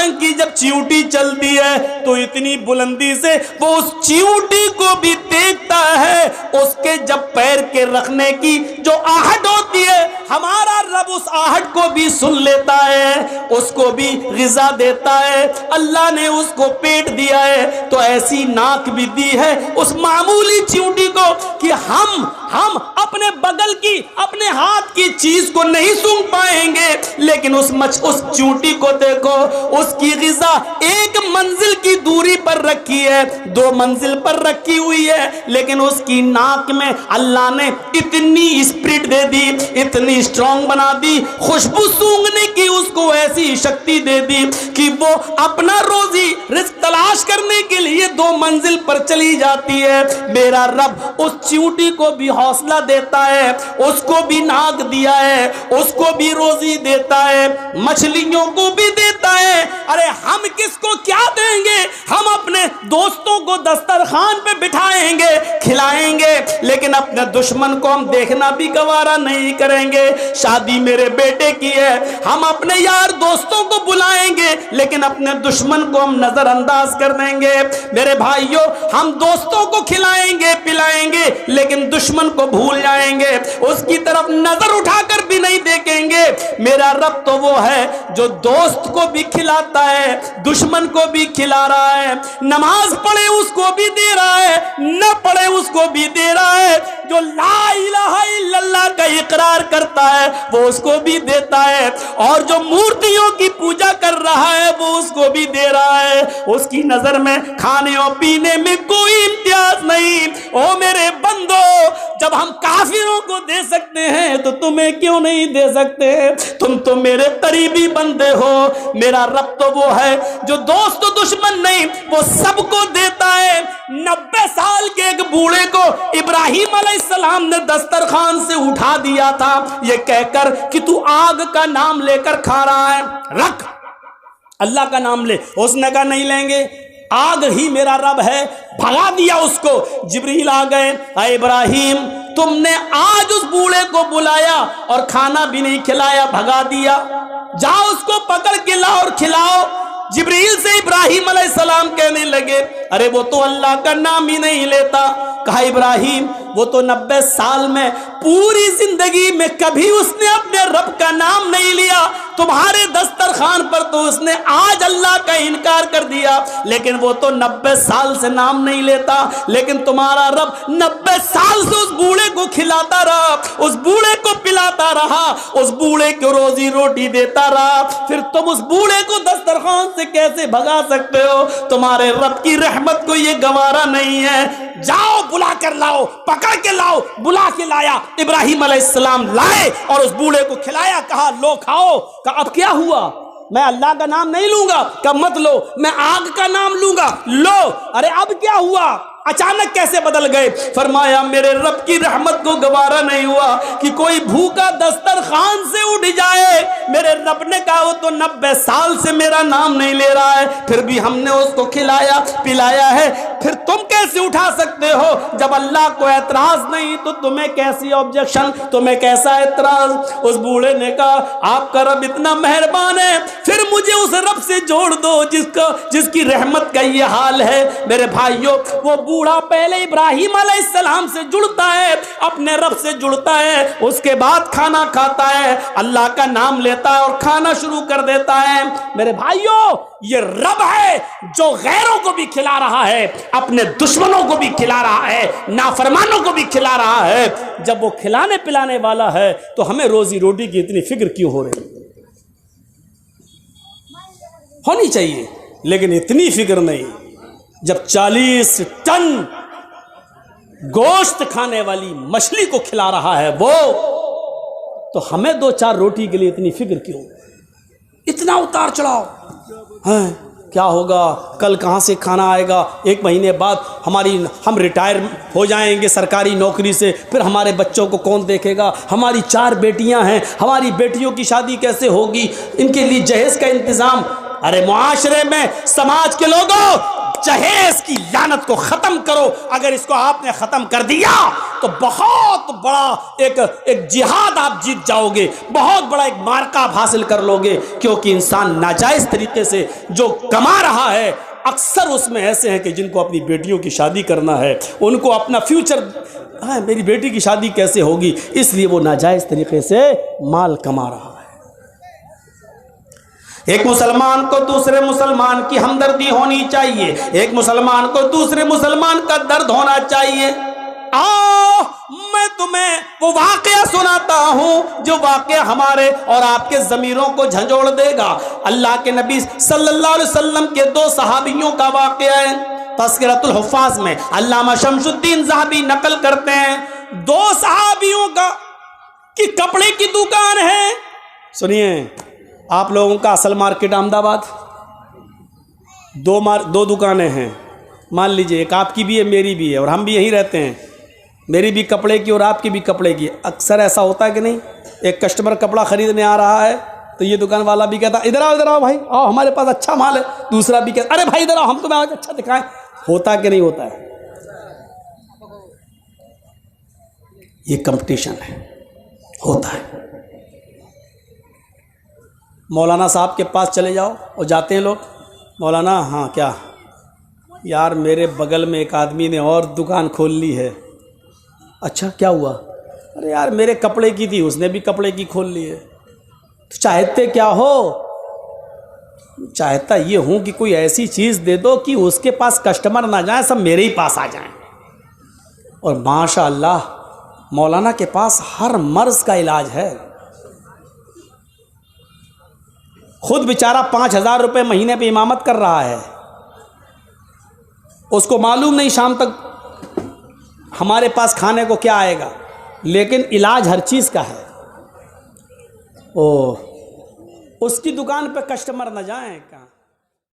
आसमान की जब चींटी चलती है तो इतनी बुलंदी से वो उस चींटी को भी देखता है। उसके जब पैर के रखने की जो आहट होती है, हमारा रब उस आहट को भी सुन लेता है, उसको भी ग़िज़ा देता है। अल्लाह ने उसको पेट दिया है तो ऐसी नाक भी दी है उस मामूली चींटी को कि हम अपने बगल की, अपने हाथ की चीज को नहीं सूंघ पाएंगे, लेकिन उस चींटी को देखो, उसकी ग़िज़ा एक मंजिल की दूरी पर रखी है, 2 मंजिल पर रखी हुई है, लेकिन उसकी नाक में अल्लाह ने इतनी स्पिरिट दे दी, इतनी स्ट्रॉन्ग बना दी, खुशबू सूंघने की उसको ऐसी शक्ति दे दी कि वो अपना रोजी रिस्क तलाश करने के लिए 2 मंजिल पर चली जाती है। मेरा रब उस चींटी को भी हौसला देता है, उसको भी नाक दिया है, उसको भी रोजी देता है, मछलियों को भी देता है। अरे हम किसको क्या देंगे? हम अपने दोस्तों को दस्तरखान पे बिठाएंगे, खिलाएंगे, लेकिन अपने दुश्मन को हम देखना भी गवारा नहीं करेंगे। शादी मेरे बेटे की है, हम अपने यार दोस्तों को बुलाएंगे, लेकिन अपने दुश्मन को हम नजरअंदाज कर देंगे। मेरे भाइयों, हम दोस्तों को खिलाएंगे पिलाएंगे, लेकिन दुश्मन को भूल जाएंगे, उसकी तरफ नजर उठाकर भी नहीं देखेंगे। मेरा रब तो वो है जो दोस्त को भी खिलाता है, दुश्मन को भी खिला रहा है, नमाज पढ़े उसको भी दे रहा है, न पढ़े उसको भी दे रहा है, जो ला इलाहा इल्लल्लाह का इकरार करता है वो उसको भी देता है, और जो मूर्तियों की पूजा कर रहा है वो उसको भी दे रहा है। उसकी नजर में खाने और पीने में कोई इम्तियाज नहीं। ओ मेरे बंदो, जब हम काफिरों को दे सकते हैं तो तुम्हें क्यों नहीं दे सकते? तुम तो मेरे करीबी बंदे हो। मेरा रब तो वो है जो दोस्त दुश्मन नहीं, वो सबको देता है। 90 साल के एक बूढ़े को इब्राहिम अलैहिस्सलाम ने दस्तरखान से उठा दिया था, ये कहकर कि तू आग का नाम लेकर खा रहा है, रख, अल्लाह का नाम ले। उसने कहा नहीं लेंगे, आग ही मेरा रब है। भगा दिया उसको। जिब्रील आ गए, अरे इब्राहिम, तुमने आज उस बूढ़े को बुलाया और खाना भी नहीं खिलाया, भगा दिया, जाओ उसको पकड़ के लाओ और खिलाओ। जिब्रील से इब्राहिम अलैहिस्सलाम कहने लगे, अरे वो तो अल्लाह का नाम ही नहीं लेता। कहा इब्राहिम, वो तो 90 साल में पूरी जिंदगी में कभी उसने अपने रब का नाम नहीं लिया। तुम्हारे दस्तरखान पर तो उसने आज अल्लाह का इनकार कर दिया, लेकिन वो तो 90 साल से नाम नहीं लेता। लेकिन तुम्हारा रब 90 साल से उस बूढ़े को खिलाता रहा, उस बूढ़े को पिलाता रहा, उस बूढ़े को रोजी रोटी देता रहा, फिर तुम उस बूढ़े को दस्तरखान से कैसे भगा सकते हो? तुम्हारे रब की रहमत को ये गवारा नहीं है। जाओ बुला कर लाओ, पकड़ के लाओ। बुला के लाया, इब्राहिम अलैहिस्सलाम लाए और उस बूढ़े को खिलाया। कहा लो खाओ। कहा अब क्या हुआ? मैं अल्लाह का नाम नहीं लूंगा। कहा मत लो, मैं आग का नाम लूंगा। लो। अरे अब क्या हुआ? अचानक कैसे बदल गए? फरमाया मेरे रब की रहमत को गवारा नहीं हुआ कि कोई भूखा दस्तरखान से उठ जाए। मेरे रब ने कहा वो तो 90 साल से मेरा नाम नहीं ले रहा है, फिर भी हमने उसको खिलाया पिलाया है, फिर तुम कैसे उठा सकते हो? जब अल्लाह को एतराज नहीं तो तुम्हें कैसी ऑब्जेक्शन, तुम्हें कैसा एतराज? उस बूढ़े ने कहा आपका रब इतना मेहरबान है, फिर मुझे उस रब से जोड़ दो जिसकी रहमत का ये हाल है। मेरे भाइयों, वो बूढ़ा पहले इब्राहिम अलैहिस्सलाम से जुड़ता है, अपने रब से जुड़ता है, उसके बाद खाना खाता है, अल्लाह का नाम लेता है और खाना शुरू कर देता है। मेरे भाइयों, ये रब है जो गैरों को भी खिला रहा है, अपने दुश्मनों को भी खिला रहा है, नाफरमानों को भी खिला रहा है। जब वो खिलाने पिलाने वाला है तो हमें रोजी रोटी की इतनी फिक्र क्यों हो रही? होनी चाहिए, लेकिन इतनी फिक्र नहीं। जब 40 टन गोश्त खाने वाली मछली को खिला रहा है वो, तो हमें 2-4 रोटी के लिए इतनी फिक्र क्यों? इतना उतार चढ़ाव है, क्या होगा, कल कहाँ से खाना आएगा, 1 महीने बाद हम रिटायर हो जाएंगे सरकारी नौकरी से, फिर हमारे बच्चों को कौन देखेगा? हमारी 4 बेटियां हैं, हमारी बेटियों की शादी कैसे होगी? इनके लिए जहेज का इंतजाम। अरे मुआशरे में समाज के लोगों, جہیز کی لعنت کو ختم کرو. اگر اس کو آپ نے ختم کر دیا تو بہت بڑا ایک جہاد آپ جیت جاؤ گے, بہت بڑا ایک معرکہ آپ حاصل کر لو گے. کیونکہ انسان ناجائز طریقے سے جو کما رہا ہے, اکثر اس میں ایسے ہیں کہ جن کو اپنی بیٹیوں کی شادی کرنا ہے, ان کو اپنا فیوچر, میری بیٹی کی شادی کیسے ہوگی, اس لیے وہ ناجائز طریقے سے مال کما رہا ہے. ایک مسلمان کو دوسرے مسلمان کی ہمدردی ہونی چاہیے, ایک مسلمان کو دوسرے مسلمان کا درد ہونا چاہیے. میں تمہیں وہ واقعہ سناتا ہوں جو واقعہ ہمارے اور آپ کے ضمیروں کو جھنجھوڑ دے گا. اللہ کے نبی صلی اللہ علیہ وسلم کے 2 صحابیوں کا واقعہ ہے. تذکرۃ الحفاظ میں علامہ شمس الدین ذہبی نقل کرتے ہیں, 2 صحابیوں کا کی کپڑے کی دکان ہے. سنیے, آپ لوگوں کا اصل مارکیٹ احمد آباد, 2 دکانیں ہیں. مان لیجئے ایک آپ کی بھی ہے, میری بھی ہے, اور ہم بھی یہیں رہتے ہیں. میری بھی کپڑے کی اور آپ کی بھی کپڑے کی. اکثر ایسا ہوتا ہے کہ نہیں, ایک کسٹمر کپڑا خریدنے آ رہا ہے تو یہ دکان والا بھی کہتا ادھر آؤ بھائی, آؤ ہمارے پاس اچھا مال ہے. دوسرا بھی کہتا ارے بھائی ادھر آؤ, ہم تمہیں آج اچھا دکھائیں. ہوتا کہ نہیں ہوتا ہے؟ یہ کمپٹیشن ہے, ہوتا ہے. مولانا صاحب کے پاس چلے جاؤ, اور جاتے ہیں لوگ, مولانا ہاں کیا یار میرے بغل میں ایک آدمی نے اور دکان کھول لی ہے. اچھا کیا ہوا؟ ارے یار میرے کپڑے کی تھی, اس نے بھی کپڑے کی کھول لی ہے. چاہتے کیا ہو؟ چاہتا یہ ہوں کہ کوئی ایسی چیز دے دو کہ اس کے پاس کسٹمر نہ جائیں, سب میرے ہی پاس آ جائیں. اور ماشاء اللہ مولانا کے پاس ہر مرض کا علاج ہے. خود بیچارہ 5,000 روپے مہینے پہ امامت کر رہا ہے. اس کو معلوم نہیں شام تک ہمارے پاس کھانے کو کیا آئے گا, لیکن علاج ہر چیز کا ہے. اس کی دکان پہ کسٹمر نہ جائیں کہاں.